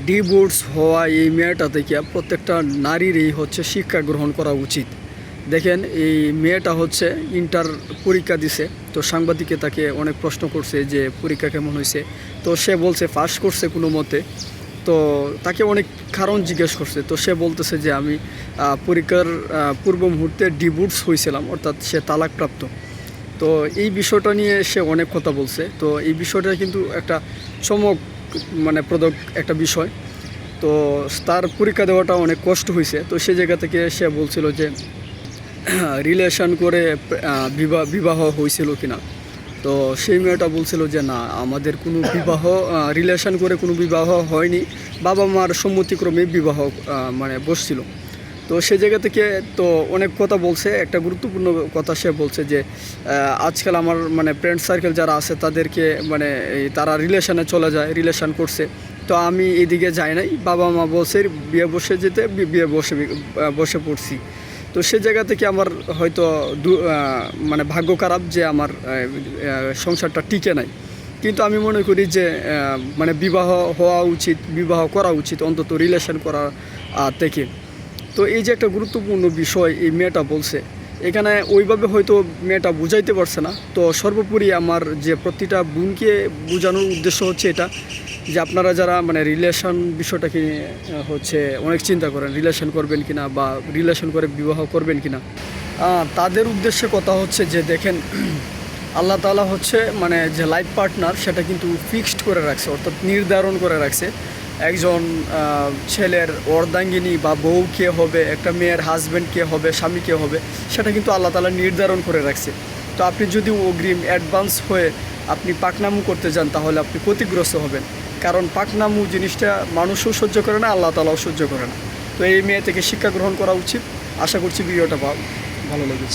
Divorce হওয়া এই মেয়েটা থেকে প্রত্যেকটা নারীরই হচ্ছে শিক্ষা গ্রহণ করা উচিত। দেখেন, এই মেয়েটা হচ্ছে ইন্টার পরীক্ষা দিছে, তো সাংবাদিকে তাকে অনেক প্রশ্ন করছে যে পরীক্ষা কেমন হয়েছে। তো সে বলছে পাস করছে কোনো মতে। তো তাকে অনেক কারণ জিজ্ঞেস করছে, তো সে বলতেছে যে আমি পরীক্ষার পূর্ব মুহূর্তে ডিভোর্স হয়েছিলাম, অর্থাৎ সে তালাকপ্রাপ্ত। তো এই বিষয়টা নিয়ে সে অনেক কথা বলছে। তো এই বিষয়টা কিন্তু একটা চমক প্রদক একটা বিষয়। তো তার পরীক্ষা দেওয়াটা অনেক কষ্ট হয়েছে। তো সে জায়গা থেকে সে বলছিল যে রিলেশন করে বিবাহ হয়েছিল কিনা। তো সেই মেয়েটা বলছিল যে না, আমাদের কোনো বিবাহ রিলেশন করে কোনো বিবাহ হয়নি, বাবা মার সম্মতিক্রমে বিবাহ বসছিল। তো সে জায়গা থেকে তো অনেক কথা বলছে। একটা গুরুত্বপূর্ণ কথা সে বলছে যে আজকাল আমার ফ্রেন্ড সার্কেল যারা আছে তাদেরকে তারা রিলেশনে চলে যায়, রিলেশন করছে। তো আমি এদিকে যাই নাই, বাবা মা বলছে বিয়ে বসে যেতে, বিয়ে বসে পড়ছি। তো সে জায়গা থেকে আমার হয়তো ভাগ্য খারাপ যে আমার সংসারটা টিকে নাই। কিন্তু আমি মনে করি যে বিবাহ হওয়া উচিত, বিবাহ করা উচিত, অন্তত রিলেশন করা থেকে। তো এই যে একটা গুরুত্বপূর্ণ বিষয় এই মেয়েটা বলছে, এখানে ওইভাবে হয়তো মেয়েটা বুঝাইতে পারছে না। তো সর্বোপরি আমার যে প্রতিটা বোনকে বোঝানোর উদ্দেশ্য হচ্ছে এটা, যে আপনারা যারা রিলেশন বিষয়টাকে হচ্ছে অনেক চিন্তা করেন, রিলেশন করবেন কিনা বা রিলেশন করে বিবাহ করবেন কিনা, তাদের উদ্দেশ্যে কথা হচ্ছে যে দেখেন, আল্লাহ তাআলা হচ্ছে যে লাইফ পার্টনার সেটা কিন্তু ফিক্সড করে রাখছে, অর্থাৎ নির্ধারণ করে রাখছে। একজন ছেলের অর্ধাঙ্গিনী বা বউ কে হবে, একটা মেয়ের হাজব্যান্ড কে হবে, স্বামী কে হবে, সেটা কিন্তু আল্লাহ তাআলা নির্ধারণ করে রাখছে। তো আপনি যদি অগ্রিম অ্যাডভান্স হয়ে আপনি পাকনামু করতে যান, তাহলে আপনি ক্ষতিগ্রস্ত হবেন। কারণ পাকনামু জিনিসটা মানুষও সহ্য করে না, আল্লাহ তাআলাও সহ্য করে না। তো এই মেয়ে থেকে শিক্ষা গ্রহণ করা উচিত। আশা করছি ভিডিওটা ভালো লেগেছে।